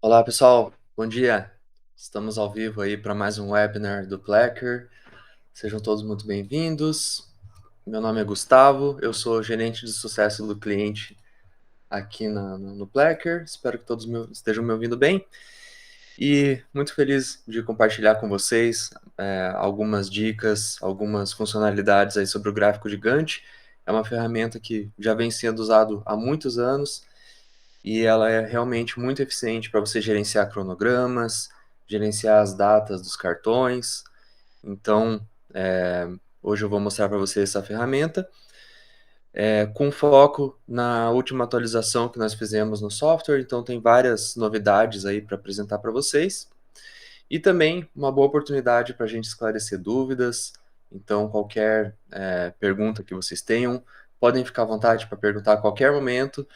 Olá pessoal, bom dia. Estamos ao vivo aí para mais um webinar do Plecker. Sejam todos muito bem-vindos. Meu nome é Gustavo, eu sou gerente de sucesso do cliente aqui no Plecker. Espero que todos estejam me ouvindo bem. E muito feliz de compartilhar com vocês algumas dicas, algumas funcionalidades aí sobre o gráfico gigante. É uma ferramenta que já vem sendo usado há muitos anos e ela é realmente muito eficiente para você gerenciar cronogramas, gerenciar as datas dos cartões. Então, hoje eu vou mostrar para você essa ferramenta, com foco na última atualização que nós fizemos no software. Então, tem várias novidades aí para apresentar para vocês. E também uma boa oportunidade para a gente esclarecer dúvidas. Então, qualquer pergunta que vocês tenham, podem ficar à vontade para perguntar a qualquer momento.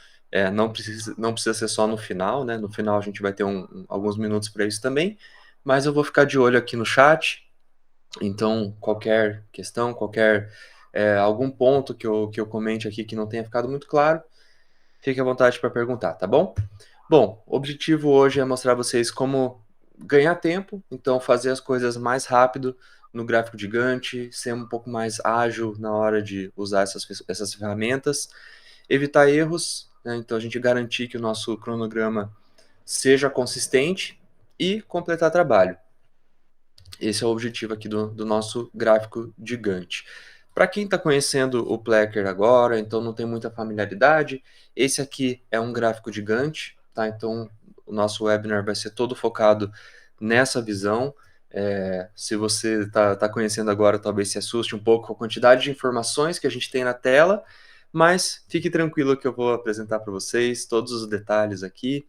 Não precisa ser só no final, né? No final a gente vai ter alguns minutos para isso também. Mas eu vou ficar de olho aqui no chat. Então, qualquer questão, algum ponto que eu comente aqui que não tenha ficado muito claro, fique à vontade para perguntar, tá bom? Bom, o objetivo hoje é mostrar a vocês como ganhar tempo, então fazer as coisas mais rápido no gráfico gigante, ser um pouco mais ágil na hora de usar essas ferramentas, evitar erros, né? Então a gente garantir que o nosso cronograma seja consistente e completar trabalho. Esse é o objetivo aqui do nosso gráfico gigante. Para quem está conhecendo o Plecker agora, então não tem muita familiaridade, esse aqui é um gráfico gigante, tá? Então o nosso webinar vai ser todo focado nessa visão. Se você está conhecendo agora, talvez se assuste um pouco com a quantidade de informações que a gente tem na tela, mas fique tranquilo que eu vou apresentar para vocês todos os detalhes aqui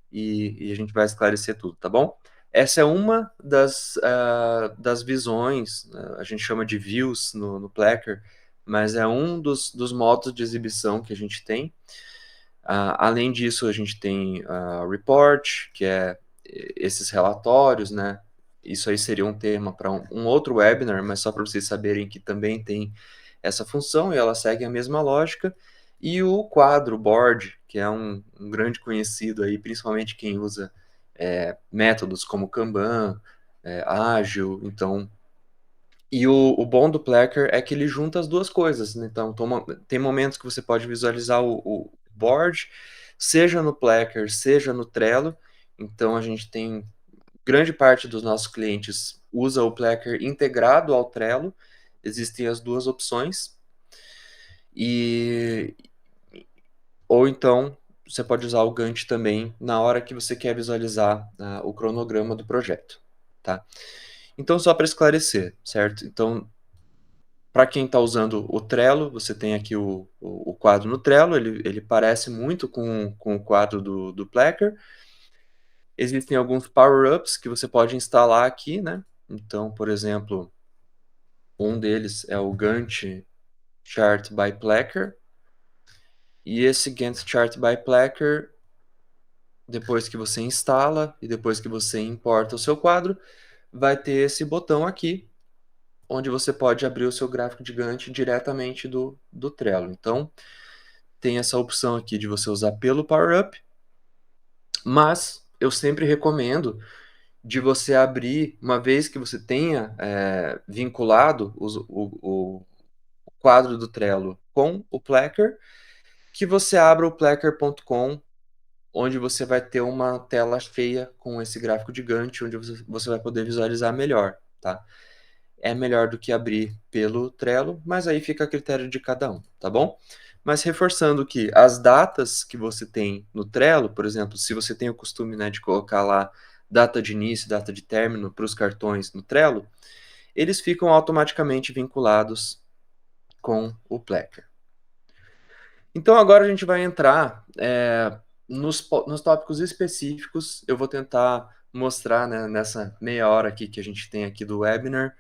e a gente vai esclarecer tudo, tá bom? Essa é uma das visões, a gente chama de views no Plecker, mas é um dos modos de exibição que a gente tem. Além disso, a gente tem report, que é esses relatórios, né? Isso aí seria um tema para um outro webinar, mas só para vocês saberem que também tem essa função e ela segue a mesma lógica. E o quadro board, que é um grande conhecido aí, principalmente quem usa métodos como Kanban, ágil, então. E o bom do Plecker é que ele junta as duas coisas, né? Então, tem momentos que você pode visualizar o board, seja no Plecker, seja no Trello. Então, a gente tem grande parte dos nossos clientes usa o Plecker integrado ao Trello. Existem as duas opções. E ou então você pode usar o Gantt também na hora que você quer visualizar o cronograma do projeto, tá? Então, só para esclarecer, certo? Então, para quem está usando o Trello, você tem aqui o quadro no Trello, ele parece muito com o quadro do Plecker. Existem alguns power-ups que você pode instalar aqui, né? Então, por exemplo, um deles é o Gantt Chart by Plecker. E esse Gantt Chart by Plecker, depois que você instala e depois que você importa o seu quadro, vai ter esse botão aqui, onde você pode abrir o seu gráfico de Gantt diretamente do Trello. Então, tem essa opção aqui de você usar pelo PowerUp, mas eu sempre recomendo de você abrir, uma vez que você tenha vinculado o quadro do Trello com o Plecker, que você abra o plecker.com, onde você vai ter uma tela cheia com esse gráfico gigante, onde você vai poder visualizar melhor, tá? É melhor do que abrir pelo Trello, mas aí fica a critério de cada um, tá bom? Mas reforçando que as datas que você tem no Trello, por exemplo, se você tem o costume, né, de colocar lá data de início, data de término para os cartões no Trello, eles ficam automaticamente vinculados com o Plecker. Então agora a gente vai entrar nos tópicos específicos. Eu vou tentar mostrar, né, nessa meia hora aqui que a gente tem aqui do webinar,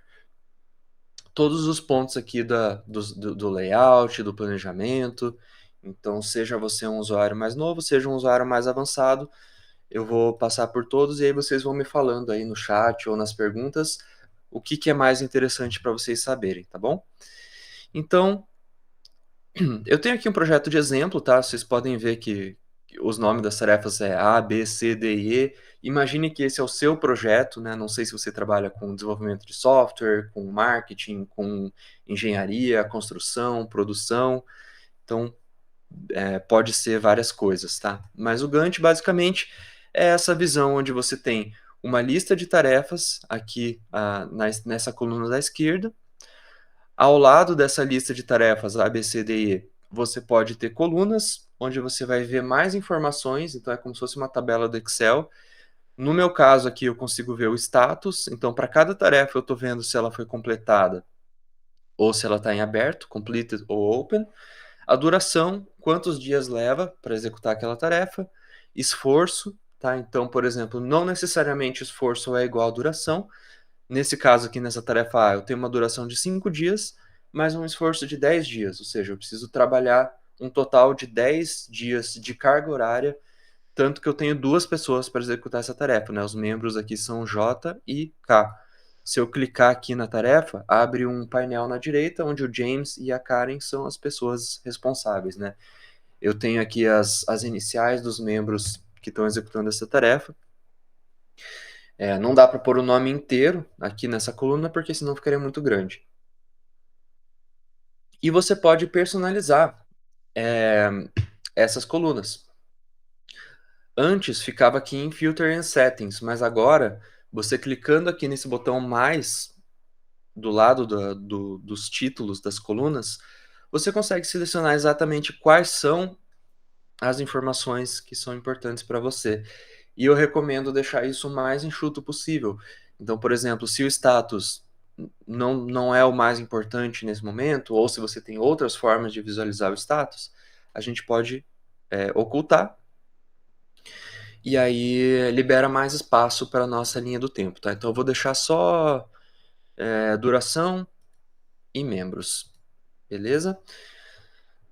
todos os pontos aqui do layout, do planejamento. Então, seja você um usuário mais novo, seja um usuário mais avançado, eu vou passar por todos e aí vocês vão me falando aí no chat ou nas perguntas o que é mais interessante para vocês saberem, tá bom? Então, eu tenho aqui um projeto de exemplo, tá? Vocês podem ver que os nomes das tarefas é A, B, C, D e E. Imagine que esse é o seu projeto, né? Não sei se você trabalha com desenvolvimento de software, com marketing, com engenharia, construção, produção. Então, pode ser várias coisas, tá? Mas o Gantt, basicamente, é essa visão onde você tem uma lista de tarefas aqui nessa coluna da esquerda. Ao lado dessa lista de tarefas A, B, C, D e E, você pode ter colunas, onde você vai ver mais informações, então é como se fosse uma tabela do Excel. No meu caso aqui, eu consigo ver o status, então para cada tarefa eu estou vendo se ela foi completada ou se ela está em aberto, completed ou open. A duração, quantos dias leva para executar aquela tarefa. Esforço, tá? Então, por exemplo, não necessariamente esforço é igual a duração. Nesse caso aqui, nessa tarefa A, eu tenho uma duração de 5 dias, mas um esforço de 10 dias, ou seja, eu preciso trabalhar um total de 10 dias de carga horária, tanto que eu tenho duas pessoas para executar essa tarefa, né? Os membros aqui são J e K. Se eu clicar aqui na tarefa, abre um painel na direita, onde o James e a Karen são as pessoas responsáveis, né? Eu tenho aqui as iniciais dos membros que estão executando essa tarefa. Não dá para pôr o nome inteiro aqui nessa coluna, porque senão ficaria muito grande. E você pode personalizar essas colunas. Antes ficava aqui em Filter and Settings, mas agora, você clicando aqui nesse botão mais do lado dos títulos das colunas, você consegue selecionar exatamente quais são as informações que são importantes para você. E eu recomendo deixar isso o mais enxuto possível. Então, por exemplo, se o status não é o mais importante nesse momento, ou se você tem outras formas de visualizar o status, a gente pode ocultar, e aí libera mais espaço para a nossa linha do tempo, tá? Então eu vou deixar só duração e membros, beleza?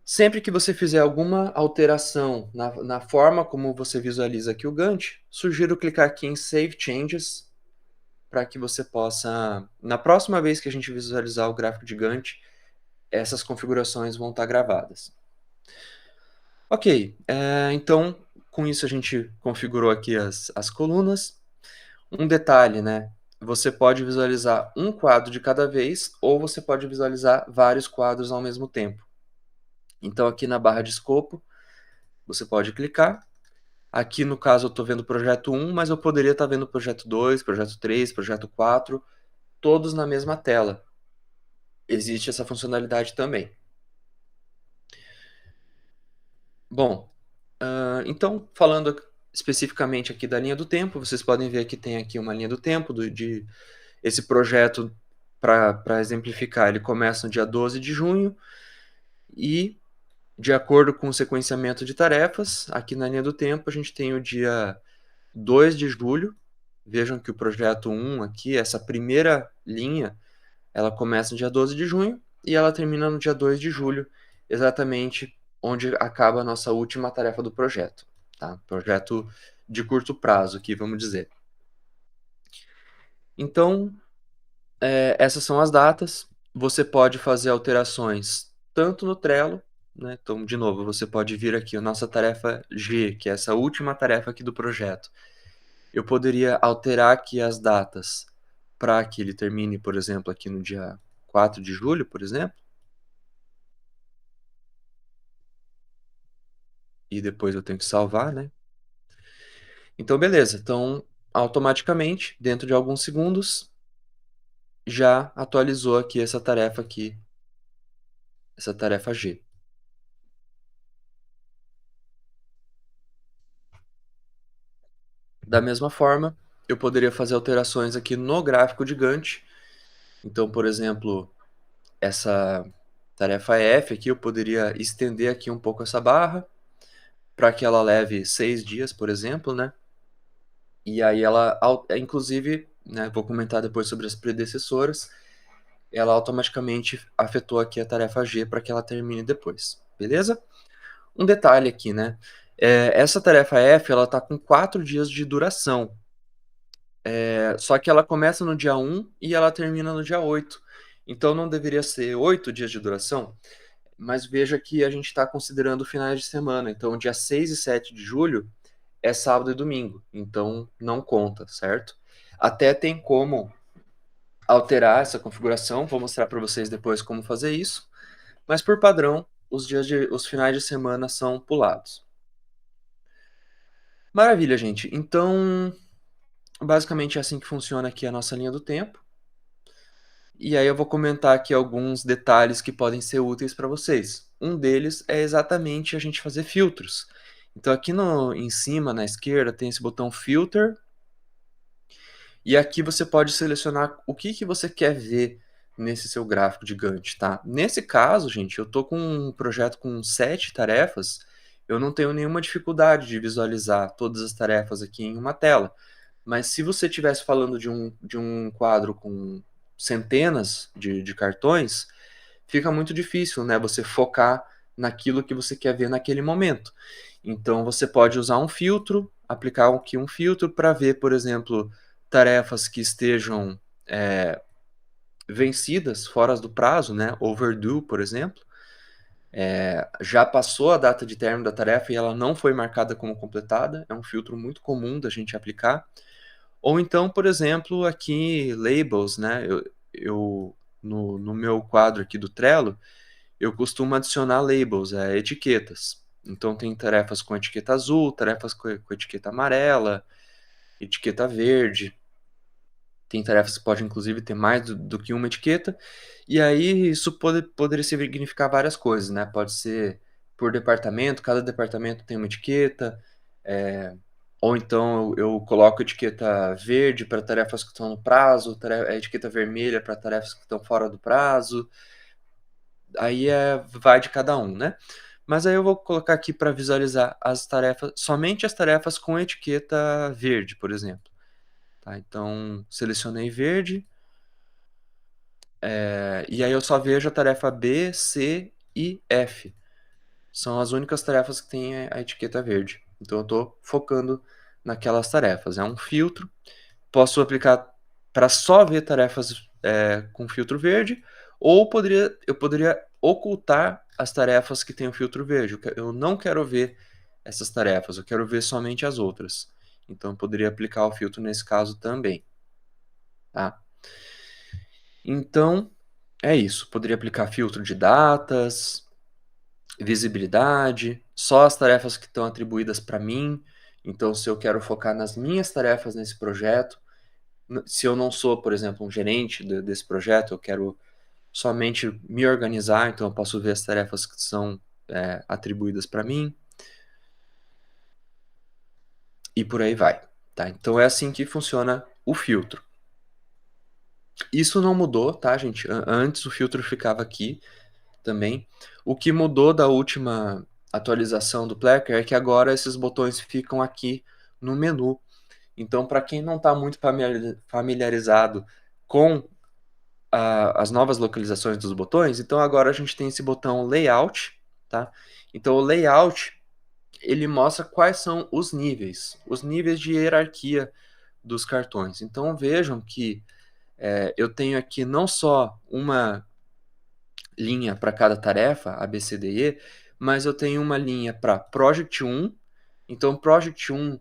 Sempre que você fizer alguma alteração na forma como você visualiza aqui o Gantt, sugiro clicar aqui em Save Changes, para que você possa, na próxima vez que a gente visualizar o gráfico de Gantt, essas configurações vão estar gravadas. Ok, então com isso a gente configurou aqui as colunas. Um detalhe, né? Você pode visualizar um quadro de cada vez, ou você pode visualizar vários quadros ao mesmo tempo. Então aqui na barra de escopo, você pode clicar. Aqui no caso eu estou vendo o projeto 1, mas eu poderia estar vendo o projeto 2, projeto 3, projeto 4, todos na mesma tela. Existe essa funcionalidade também. Bom, então falando especificamente aqui da linha do tempo, vocês podem ver que tem aqui uma linha do tempo de esse projeto, para exemplificar, ele começa no dia 12 de junho e, de acordo com o sequenciamento de tarefas, aqui na linha do tempo a gente tem o dia 2 de julho. Vejam que o projeto 1 aqui, essa primeira linha, ela começa no dia 12 de junho e ela termina no dia 2 de julho, exatamente onde acaba a nossa última tarefa do projeto, tá? Projeto de curto prazo aqui, vamos dizer. Então, essas são as datas. Você pode fazer alterações tanto no Trello, né? Então, de novo, você pode vir aqui a nossa tarefa G, que é essa última tarefa aqui do projeto. Eu poderia alterar aqui as datas para que ele termine, por exemplo, aqui no dia 4 de julho, por exemplo. E depois eu tenho que salvar, né? Então, beleza. Então, automaticamente, dentro de alguns segundos, já atualizou aqui, essa tarefa G. Da mesma forma, eu poderia fazer alterações aqui no gráfico de Gantt. Então, por exemplo, essa tarefa F aqui, eu poderia estender aqui um pouco essa barra para que ela leve 6 dias, por exemplo, né? E aí ela, inclusive, né, vou comentar depois sobre as predecessoras, ela automaticamente afetou aqui a tarefa G para que ela termine depois, beleza? Um detalhe aqui, né? Essa tarefa F, ela está com 4 dias de duração. Só que ela começa no dia 1 e ela termina no dia 8. Então não deveria ser 8 dias de duração? Mas veja que a gente está considerando finais de semana, então dia 6 e 7 de julho é sábado e domingo, então não conta, certo? Até tem como alterar essa configuração, vou mostrar para vocês depois como fazer isso, mas por padrão, os finais de semana são pulados. Maravilha, gente. Então, basicamente é assim que funciona aqui a nossa linha do tempo. E aí eu vou comentar aqui alguns detalhes que podem ser úteis para vocês. Um deles é exatamente a gente fazer filtros. Então aqui em cima, na esquerda, tem esse botão Filter, e aqui você pode selecionar o que você quer ver nesse seu gráfico de Gantt, tá? Nesse caso, gente, eu estou com um projeto com 7 tarefas, eu não tenho nenhuma dificuldade de visualizar todas as tarefas aqui em uma tela. Mas se você estivesse falando de um quadro com centenas de cartões, fica muito difícil, né, você focar naquilo que você quer ver naquele momento. Então você pode usar um filtro, aplicar aqui um filtro para ver, por exemplo, tarefas que estejam vencidas, fora do prazo, né, overdue, por exemplo. Já passou a data de término da tarefa e ela não foi marcada como completada, é um filtro muito comum da gente aplicar. Ou então, por exemplo, aqui labels, né? No meu quadro aqui do Trello, eu costumo adicionar labels, etiquetas. Então tem tarefas com etiqueta azul, tarefas com etiqueta amarela, etiqueta verde. Tem tarefas que podem, inclusive, ter mais do que uma etiqueta. E aí isso poderia significar várias coisas, né? Pode ser por departamento, cada departamento tem uma etiqueta. Ou então eu coloco etiqueta verde para tarefas que estão no prazo, etiqueta vermelha para tarefas que estão fora do prazo. Aí vai de cada um, né? Mas aí eu vou colocar aqui para visualizar as tarefas, somente as tarefas com etiqueta verde, por exemplo. Tá? Então, selecionei verde, e aí eu só vejo a tarefa B, C e F. São as únicas tarefas que têm a etiqueta verde. Então eu estou focando naquelas tarefas. É um filtro. Posso aplicar para só ver tarefas com filtro verde, ou eu poderia ocultar as tarefas que têm o filtro verde. Eu não quero ver essas tarefas, eu quero ver somente as outras. Então eu poderia aplicar o filtro nesse caso também. Tá? Então é isso. Poderia aplicar filtro de datas, visibilidade, só as tarefas que estão atribuídas para mim. Então, se eu quero focar nas minhas tarefas nesse projeto, se eu não sou, por exemplo, um gerente desse projeto, eu quero somente me organizar, então eu posso ver as tarefas que são atribuídas para mim e por aí vai. Tá? Então é assim que funciona o filtro. Isso não mudou, tá, gente? Antes o filtro ficava aqui também. O que mudou da última atualização do Plecker é que agora esses botões ficam aqui no menu. Então, para quem não está muito familiarizado com as novas localizações dos botões, então agora a gente tem esse botão Layout, tá? Então o Layout, ele mostra quais são os níveis de hierarquia dos cartões. Então vejam que eu tenho aqui não só uma linha para cada tarefa, A, B, C, D, E, mas eu tenho uma linha para Project 1. Então Project 1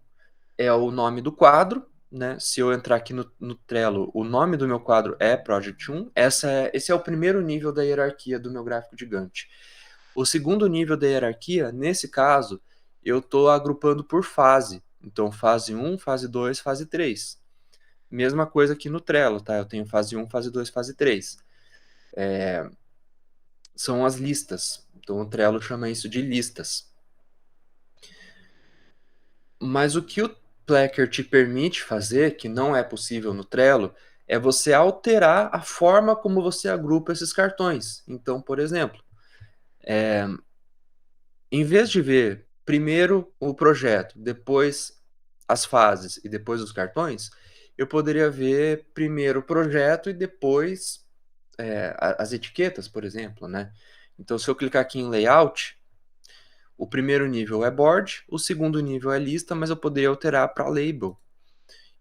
é o nome do quadro, né? Se eu entrar aqui no Trello, o nome do meu quadro é Project 1. Esse é o primeiro nível da hierarquia do meu gráfico de Gantt. O segundo nível da hierarquia, nesse caso, eu estou agrupando por fase. Então, fase 1, fase 2, fase 3. Mesma coisa aqui no Trello, tá? Eu tenho fase 1, fase 2, fase 3. São as listas. Então, o Trello chama isso de listas. Mas o que o Plecker te permite fazer, que não é possível no Trello, é você alterar a forma como você agrupa esses cartões. Então, por exemplo, em vez de ver primeiro o projeto, depois as fases e depois os cartões, eu poderia ver primeiro o projeto e depois as etiquetas, por exemplo, né? Então, se eu clicar aqui em Layout, o primeiro nível é Board, o segundo nível é lista, mas eu poderia alterar para Label.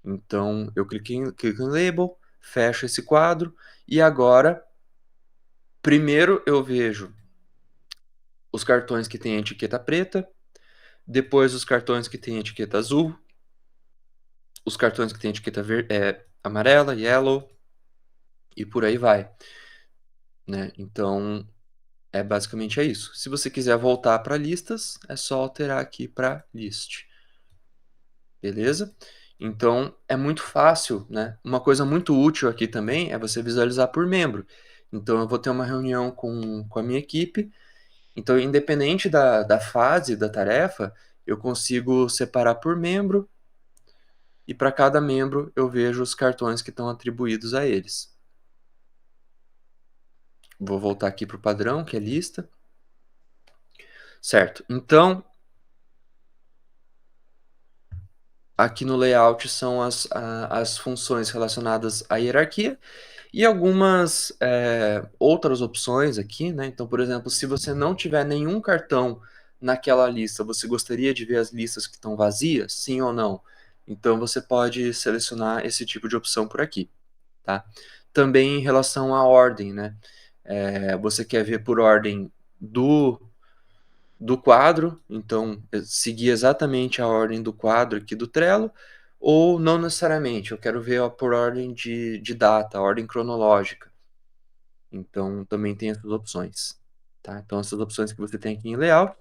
Então, eu clico em Label, fecho esse quadro, e agora, primeiro eu vejo os cartões que têm etiqueta preta, depois os cartões que têm etiqueta azul, os cartões que têm etiqueta amarela, yellow, e por aí vai, né? Então, basicamente é isso. Se você quiser voltar para listas, é só alterar aqui para list, beleza? Então, é muito fácil, né? Uma coisa muito útil aqui também é você visualizar por membro. Então, eu vou ter uma reunião com a minha equipe. Então, independente da fase da tarefa, eu consigo separar por membro e para cada membro eu vejo os cartões que estão atribuídos a eles. Vou voltar aqui para o padrão, que é lista. Certo. Então, aqui no layout são as funções relacionadas à hierarquia e algumas outras opções aqui, né? Então, por exemplo, se você não tiver nenhum cartão naquela lista, você gostaria de ver as listas que estão vazias, sim ou não? Então, você pode selecionar esse tipo de opção por aqui, tá? Também em relação à ordem, né? Você quer ver por ordem do quadro, então seguir exatamente a ordem do quadro aqui do Trello, ou não necessariamente, eu quero ver por ordem de data, ordem cronológica. Então também tem essas opções. Tá? Então essas opções que você tem aqui em layout.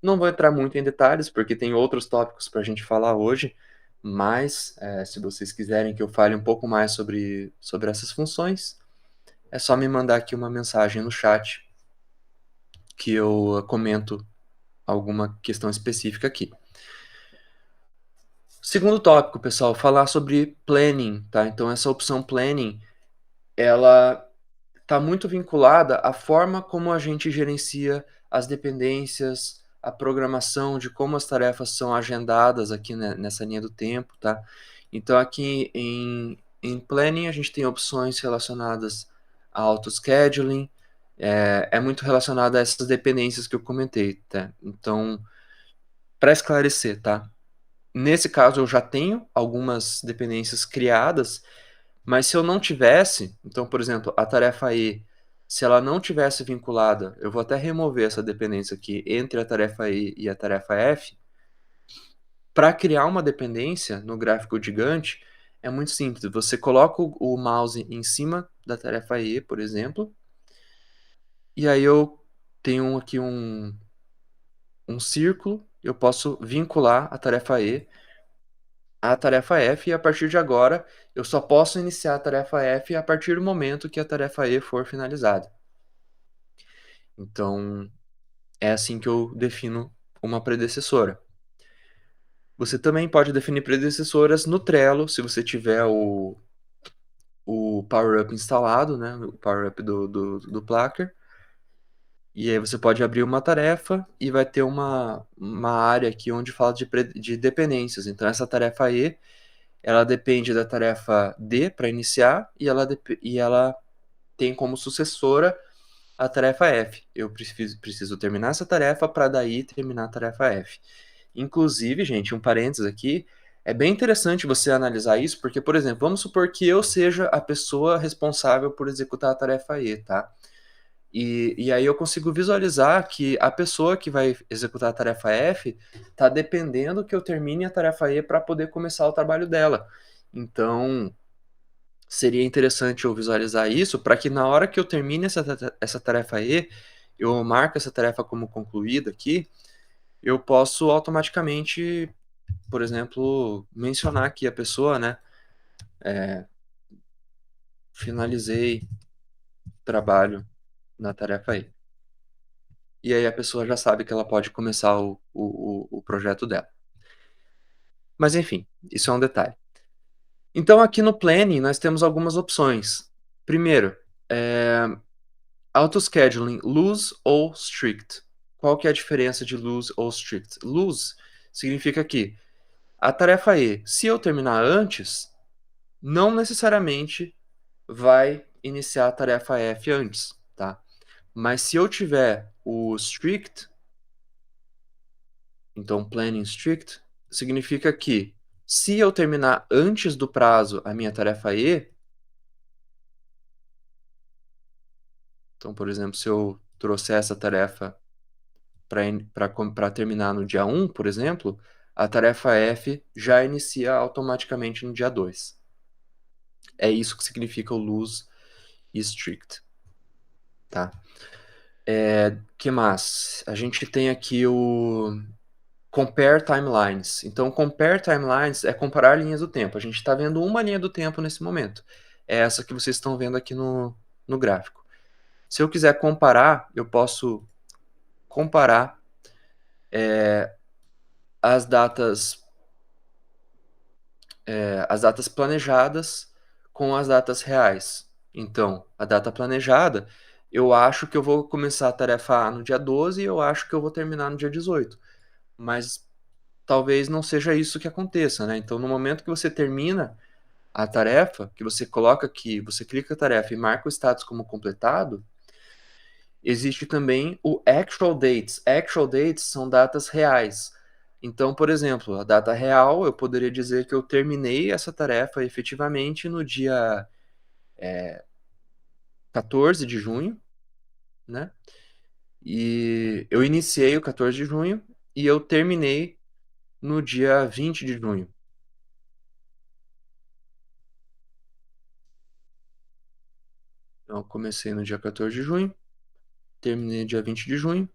Não vou entrar muito em detalhes, porque tem outros tópicos para a gente falar hoje, mas se vocês quiserem que eu fale um pouco mais sobre essas funções, é só me mandar aqui uma mensagem no chat que eu comento alguma questão específica aqui. Segundo tópico, pessoal, falar sobre planning, tá? Então essa opção planning, ela está muito vinculada à forma como a gente gerencia as dependências, a programação de como as tarefas são agendadas aqui nessa linha do tempo, tá? Então aqui em planning a gente tem opções relacionadas a auto-scheduling, é muito relacionado a essas dependências que eu comentei, tá? Então, para esclarecer, tá? Nesse caso, eu já tenho algumas dependências criadas, mas se eu não tivesse, então, por exemplo, a tarefa E, se ela não tivesse vinculada, eu vou até remover essa dependência aqui entre a tarefa E e a tarefa F. Para criar uma dependência no gráfico gigante, é muito simples. Você coloca o mouse em cima da tarefa E, por exemplo, e aí eu tenho aqui um círculo, eu posso vincular a tarefa E a tarefa F e a partir de agora eu só posso iniciar a tarefa F a partir do momento que a tarefa E for finalizada. Então, é assim que eu defino uma predecessora. Você também pode definir predecessoras no Trello, se você tiver o PowerUp instalado, né, o PowerUp do Placker. E aí você pode abrir uma tarefa e vai ter uma área aqui onde fala de dependências. Então, essa tarefa E ela depende da tarefa D para iniciar e ela tem como sucessora a tarefa F. Eu preciso terminar essa tarefa para daí terminar a tarefa F. Inclusive, gente, um parênteses aqui, é bem interessante você analisar isso, porque, por exemplo, vamos supor que eu seja a pessoa responsável por executar a tarefa E, tá? E aí eu consigo visualizar que a pessoa que vai executar a tarefa F está dependendo que eu termine a tarefa E para poder começar o trabalho dela. Então, seria interessante eu visualizar isso para que na hora que eu termine essa tarefa E, eu marco essa tarefa como concluída aqui, eu posso automaticamente, por exemplo, mencionar aqui a pessoa, né? Finalizei trabalho na tarefa E. E aí a pessoa já sabe que ela pode começar o projeto dela. Mas enfim, isso é um detalhe. Então aqui no Planning nós temos algumas opções. Primeiro, Auto-scheduling loose ou strict. Qual que é a diferença de loose ou strict? Loose significa que a tarefa E, se eu terminar antes, não necessariamente vai iniciar a tarefa F antes, tá? Mas se eu tiver o strict, então planning strict, significa que se eu terminar antes do prazo a minha tarefa E, então, por exemplo, se eu trouxer essa tarefa para terminar no dia 1, por exemplo, a tarefa F já inicia automaticamente no dia 2. É isso que significa o loose e strict, tá? Que mais? A gente tem aqui o compare timelines. Então, compare timelines é comparar linhas do tempo. A gente está vendo uma linha do tempo nesse momento. É essa que vocês estão vendo aqui no gráfico. Se eu quiser comparar, eu posso comparar as datas planejadas com as datas reais. Então, a data planejada, eu acho que eu vou começar a tarefa A no dia 12 e eu acho que eu vou terminar no dia 18. Mas talvez não seja isso que aconteça, né? Então, no momento que você termina a tarefa, que você coloca aqui, você clica a tarefa e marca o status como completado, existe também o actual dates. Actual dates são datas reais. Então, por exemplo, a data real, eu poderia dizer que eu terminei essa tarefa efetivamente no dia 14 de junho, né? E eu iniciei o 14 de junho e eu terminei no dia 20 de junho. Então, eu comecei no dia 14 de junho, terminei no dia 20 de junho.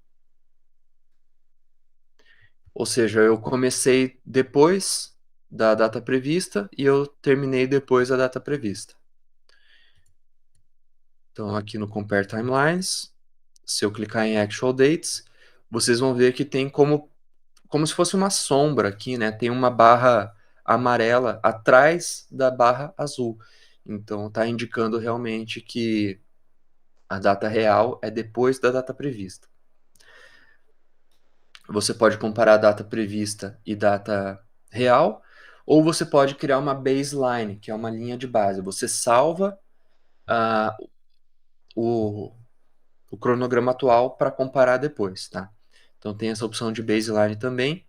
Ou seja, eu comecei depois da data prevista e eu terminei depois da data prevista. Então, aqui no Compare Timelines, se eu clicar em Actual Dates, vocês vão ver que tem como se fosse uma sombra aqui, né? Tem uma barra amarela atrás da barra azul. Então, está indicando realmente que a data real é depois da data prevista. Você pode comparar a data prevista e data real, ou você pode criar uma baseline, que é uma linha de base. Você salva o, o cronograma atual para comparar depois, tá? Então tem essa opção de baseline também.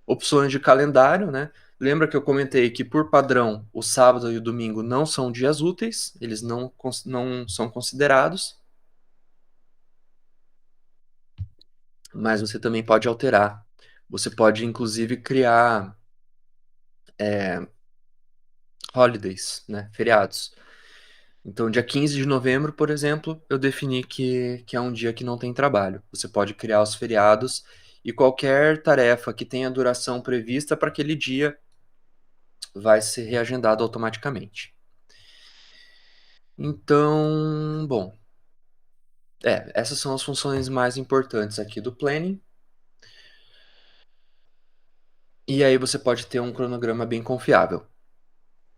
Opções de calendário, né? Lembra que eu comentei que, por padrão, o sábado e o domingo não são dias úteis, eles não são considerados, mas você também pode alterar. Você pode, inclusive, criar holidays, né? Feriados. Então, dia 15 de novembro, por exemplo, eu defini que é um dia que não tem trabalho. Você pode criar os feriados e qualquer tarefa que tenha duração prevista para aquele dia vai ser reagendado automaticamente. Então, bom, essas são as funções mais importantes aqui do Planning. E aí você pode ter um cronograma bem confiável.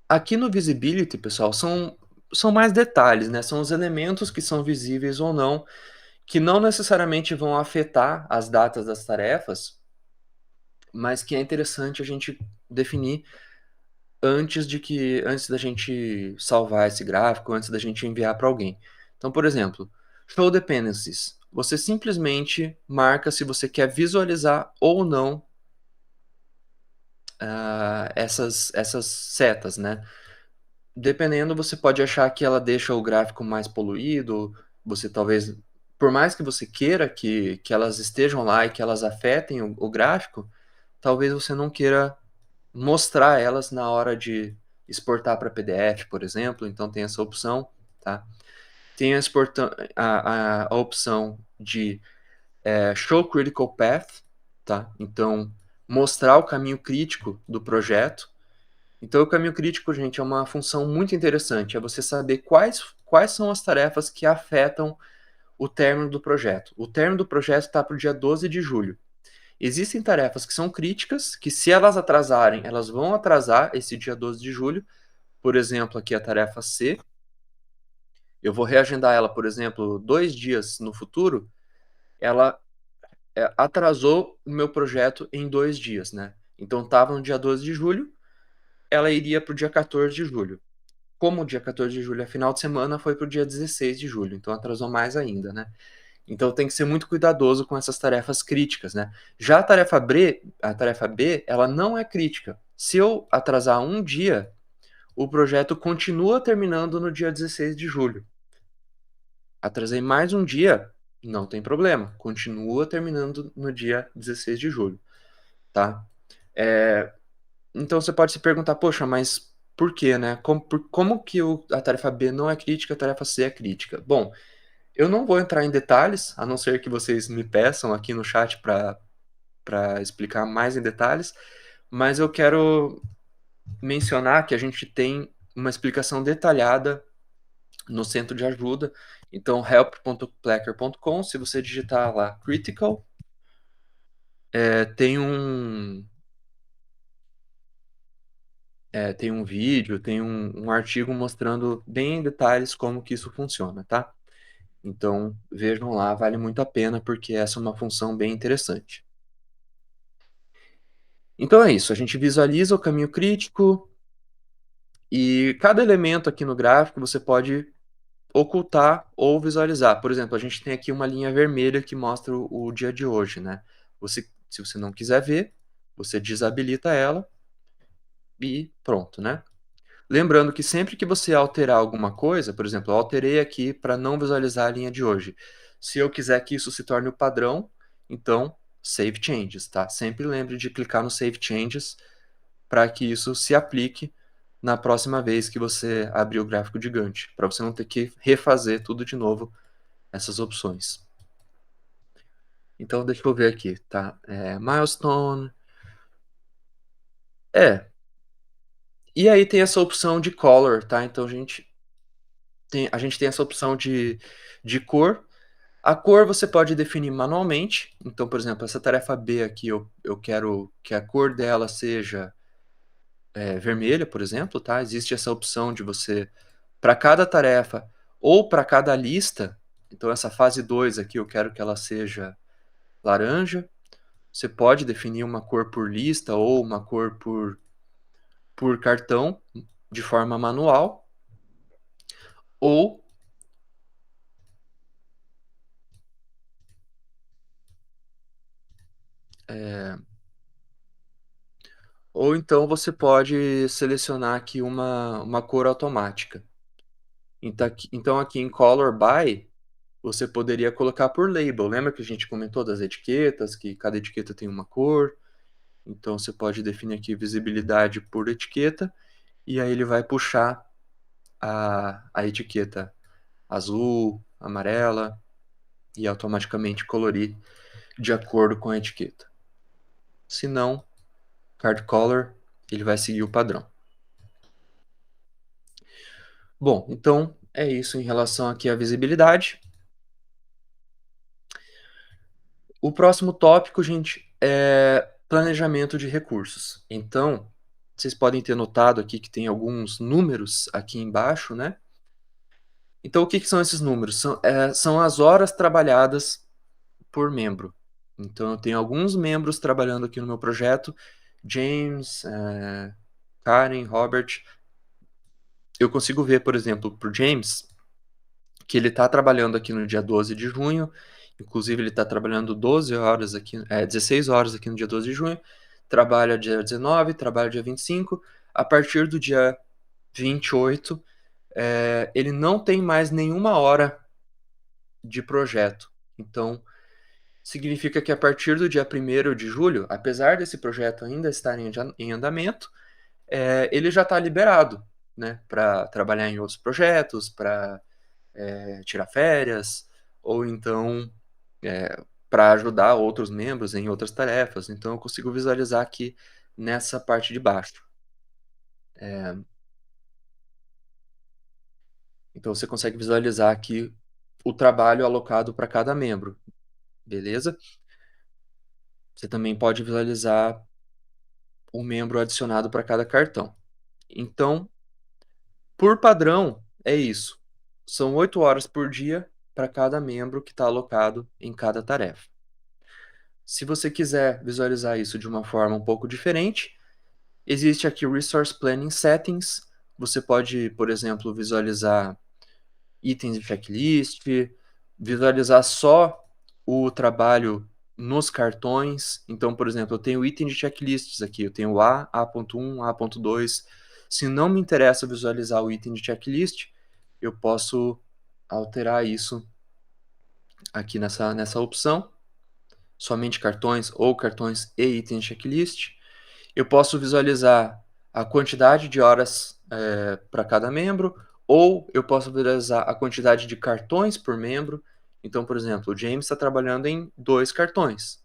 Aqui no Visibility, pessoal, são mais detalhes, né? São os elementos que são visíveis ou não, que não necessariamente vão afetar as datas das tarefas, mas que é interessante a gente definir antes da gente salvar esse gráfico, antes da gente enviar para alguém. Então, por exemplo, Show Dependencies. Você simplesmente marca se você quer visualizar ou não essas setas, né? Dependendo, você pode achar que ela deixa o gráfico mais poluído, você talvez, por mais que você queira que elas estejam lá e que elas afetem o gráfico, talvez você não queira mostrar elas na hora de exportar para PDF, por exemplo, então tem essa opção, tá? Tem a opção de Show Critical Path, tá? Então, mostrar o caminho crítico do projeto. Então, o caminho crítico, gente, é uma função muito interessante, é você saber quais são as tarefas que afetam o término do projeto. O término do projeto está para o dia 12 de julho. Existem tarefas que são críticas, que se elas atrasarem, elas vão atrasar esse dia 12 de julho. Por exemplo, aqui a tarefa C. Eu vou reagendar ela, por exemplo, 2 dias no futuro. Ela atrasou o meu projeto em 2 dias, né? Então estava no dia 12 de julho, ela iria para o dia 14 de julho. Como o dia 14 de julho é final de semana, foi para o dia 16 de julho, então atrasou mais ainda, né? Então tem que ser muito cuidadoso com essas tarefas críticas, né? Já a tarefa B, ela não é crítica. Se eu atrasar um dia, o projeto continua terminando no dia 16 de julho. Atrasei mais um dia, não tem problema, continua terminando no dia 16 de julho, tá? Então você pode se perguntar, poxa, mas por quê, né? Como que a tarefa B não é crítica, a tarefa C é crítica? Bom, eu não vou entrar em detalhes, a não ser que vocês me peçam aqui no chat para explicar mais em detalhes, mas eu quero mencionar que a gente tem uma explicação detalhada no centro de ajuda. Então, help.plecker.com, se você digitar lá critical, tem tem um vídeo, tem um artigo mostrando bem em detalhes como que isso funciona, tá? Então, vejam lá, vale muito a pena, porque essa é uma função bem interessante. Então é isso, a gente visualiza o caminho crítico e cada elemento aqui no gráfico você pode ocultar ou visualizar. Por exemplo, a gente tem aqui uma linha vermelha que mostra o dia de hoje, né? Se você não quiser ver, você desabilita ela e pronto, né? Lembrando que sempre que você alterar alguma coisa, por exemplo, eu alterei aqui para não visualizar a linha de hoje. Se eu quiser que isso se torne o padrão, então Save Changes, tá? Sempre lembre de clicar no Save Changes para que isso se aplique na próxima vez que você abrir o gráfico de Gantt, para você não ter que refazer tudo de novo essas opções. Então, deixa eu ver aqui, tá? Milestone. E aí tem essa opção de color, tá? Então, a gente tem essa opção de cor. A cor você pode definir manualmente. Então, por exemplo, essa tarefa B aqui, eu quero que a cor dela seja vermelha, por exemplo, tá? Existe essa opção de você, para cada tarefa ou para cada lista, então essa fase 2 aqui eu quero que ela seja laranja. Você pode definir uma cor por lista ou uma cor por cartão de forma manual, ou então você pode selecionar aqui uma cor automática. Então aqui em Color By, você poderia colocar por label. Lembra que a gente comentou das etiquetas, que cada etiqueta tem uma cor? Então você pode definir aqui visibilidade por etiqueta, e aí ele vai puxar a etiqueta azul, amarela, e automaticamente colorir de acordo com a etiqueta. Se não, card color, ele vai seguir o padrão. Bom, então é isso em relação aqui à visibilidade. O próximo tópico, gente, é planejamento de recursos. Então, vocês podem ter notado aqui que tem alguns números aqui embaixo, né? Então, o que são esses números? São as horas trabalhadas por membro. Então, eu tenho alguns membros trabalhando aqui no meu projeto. James, Karen, Robert. Eu consigo ver, por exemplo, para o James, que ele está trabalhando aqui no dia 12 de junho. Inclusive, ele está trabalhando 12 horas aqui, 16 horas aqui no dia 12 de junho. Trabalha dia 19, trabalha dia 25. A partir do dia 28, ele não tem mais nenhuma hora de projeto. Então, significa que a partir do dia 1º de julho, apesar desse projeto ainda estar em andamento, ele já está liberado, né, para trabalhar em outros projetos, para tirar férias, ou então para ajudar outros membros em outras tarefas. Então, eu consigo visualizar aqui nessa parte de baixo. Então, você consegue visualizar aqui o trabalho alocado para cada membro, beleza? Você também pode visualizar o membro adicionado para cada cartão. Então, por padrão, é isso. São 8 horas por dia para cada membro que está alocado em cada tarefa. Se você quiser visualizar isso de uma forma um pouco diferente, existe aqui o Resource Planning Settings. Você pode, por exemplo, visualizar itens de checklist, visualizar só o trabalho nos cartões. Então, por exemplo, eu tenho item de checklists aqui. Eu tenho A, A.1, A.2. Se não me interessa visualizar o item de checklist, eu posso alterar isso aqui nessa opção, somente cartões ou cartões e itens checklist. Eu posso visualizar a quantidade de horas para cada membro, ou eu posso visualizar a quantidade de cartões por membro. Então, por exemplo, o James está trabalhando em 2 cartões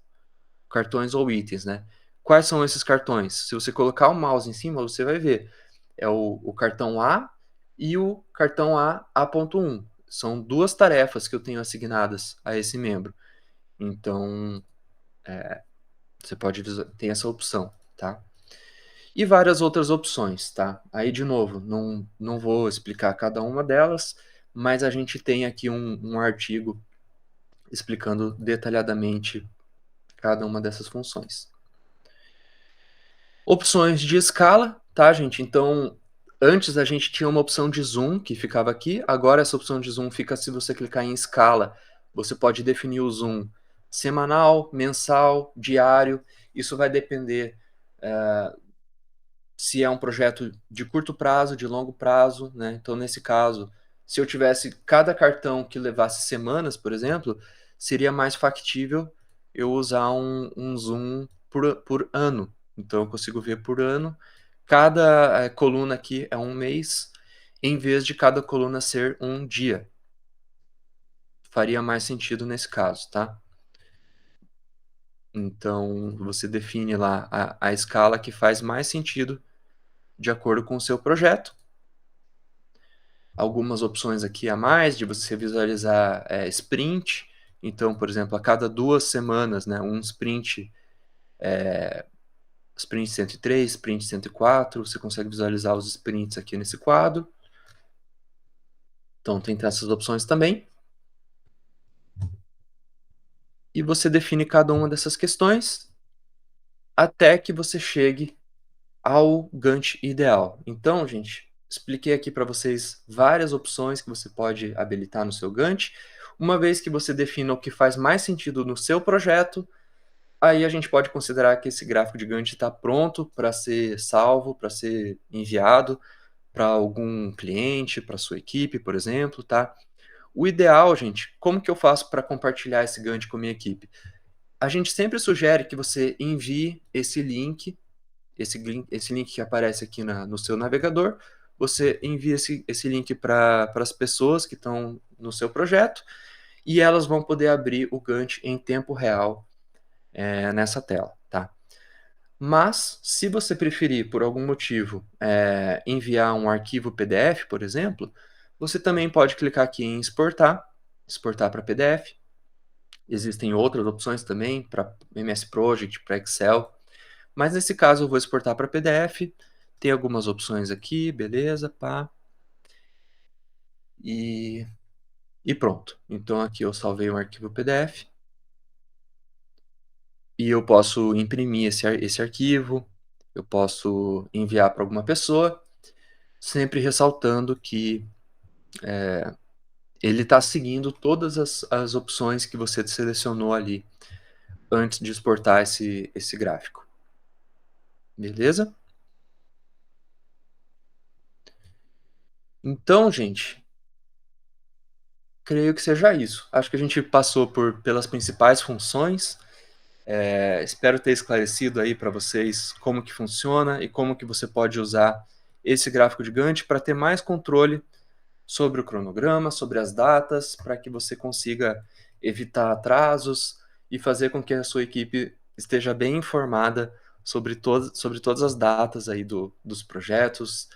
ou itens, né? Quais são esses cartões? Se você colocar o mouse em cima, você vai ver. É o cartão A e o cartão A.1. São 2 tarefas que eu tenho assignadas a esse membro. Então, você pode ter essa opção, tá? E várias outras opções, tá? Aí, de novo, não vou explicar cada uma delas, mas a gente tem aqui um artigo explicando detalhadamente cada uma dessas funções. Opções de escala, tá, gente? Então, antes a gente tinha uma opção de zoom que ficava aqui, agora essa opção de zoom fica se você clicar em escala. Você pode definir o zoom semanal, mensal, diário. Isso vai depender se é um projeto de curto prazo, de longo prazo, né? Então, nesse caso, se eu tivesse cada cartão que levasse semanas, por exemplo, seria mais factível eu usar um zoom por ano. Então, eu consigo ver por ano. Cada coluna aqui é um mês, em vez de cada coluna ser um dia. Faria mais sentido nesse caso, tá? Então, você define lá a escala que faz mais sentido de acordo com o seu projeto. Algumas opções aqui a mais de você visualizar sprint. Então, por exemplo, a cada 2 semanas, né, um sprint, sprint 103, sprint 104, você consegue visualizar os sprints aqui nesse quadro. Então, tem essas opções também. E você define cada uma dessas questões até que você chegue ao Gantt ideal. Então, gente, expliquei aqui para vocês várias opções que você pode habilitar no seu Gantt. Uma vez que você defina o que faz mais sentido no seu projeto, aí a gente pode considerar que esse gráfico de Gantt está pronto para ser salvo, para ser enviado para algum cliente, para sua equipe, por exemplo, tá? O ideal, gente, como que eu faço para compartilhar esse Gantt com a minha equipe? A gente sempre sugere que você envie esse link que aparece aqui no seu navegador, você envia esse link para as pessoas que estão no seu projeto e elas vão poder abrir o Gantt em tempo real nessa tela, tá? Mas, se você preferir, por algum motivo, enviar um arquivo PDF, por exemplo, você também pode clicar aqui em exportar para PDF. Existem outras opções também, para MS Project, para Excel. Mas nesse caso eu vou exportar para PDF. Tem algumas opções aqui, beleza, pá. E pronto. Então aqui eu salvei um arquivo PDF. E eu posso imprimir esse arquivo. Eu posso enviar para alguma pessoa. Sempre ressaltando que ele está seguindo todas as opções que você selecionou ali antes de exportar esse gráfico. Beleza? Então, gente, creio que seja isso. Acho que a gente passou pelas principais funções. Espero ter esclarecido aí para vocês como que funciona e como que você pode usar esse gráfico de Gantt para ter mais controle sobre o cronograma, sobre as datas, para que você consiga evitar atrasos e fazer com que a sua equipe esteja bem informada sobre todas as datas aí dos projetos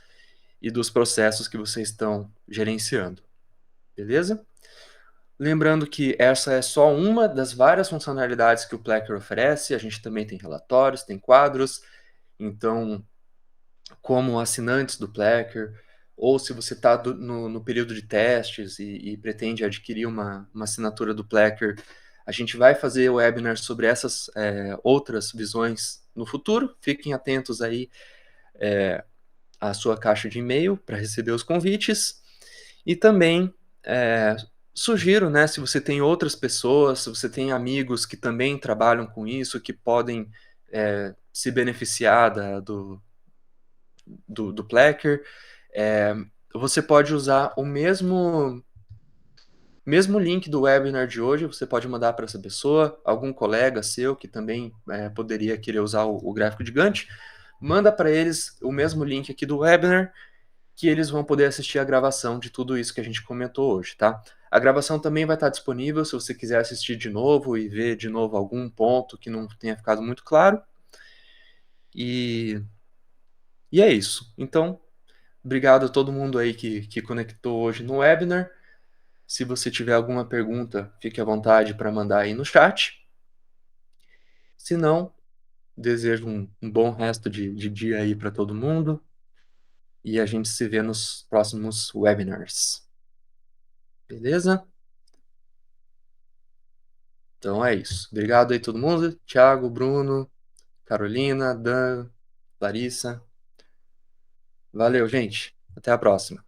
e dos processos que vocês estão gerenciando. Beleza? Lembrando que essa é só uma das várias funcionalidades que o Plecker oferece. A gente também tem relatórios, tem quadros. Então, como assinantes do Plecker, ou se você está no período de testes e pretende adquirir uma assinatura do Plecker, a gente vai fazer webinars sobre essas outras visões no futuro. Fiquem atentos aí à sua caixa de e-mail para receber os convites. E também sugiro, né, se você tem outras pessoas, se você tem amigos que também trabalham com isso, que podem se beneficiar do Plecker, você pode usar Mesmo link do webinar de hoje, você pode mandar para essa pessoa, algum colega seu que também poderia querer usar o gráfico de Gantt, manda para eles o mesmo link aqui do webinar, que eles vão poder assistir a gravação de tudo isso que a gente comentou hoje, tá? A gravação também vai estar disponível se você quiser assistir de novo e ver de novo algum ponto que não tenha ficado muito claro. E é isso. Então, obrigado a todo mundo aí que conectou hoje no webinar. Se você tiver alguma pergunta, fique à vontade para mandar aí no chat. Se não, desejo um bom resto de dia aí para todo mundo. E a gente se vê nos próximos webinars. Beleza? Então é isso. Obrigado aí todo mundo. Thiago, Bruno, Carolina, Dan, Larissa. Valeu, gente. Até a próxima.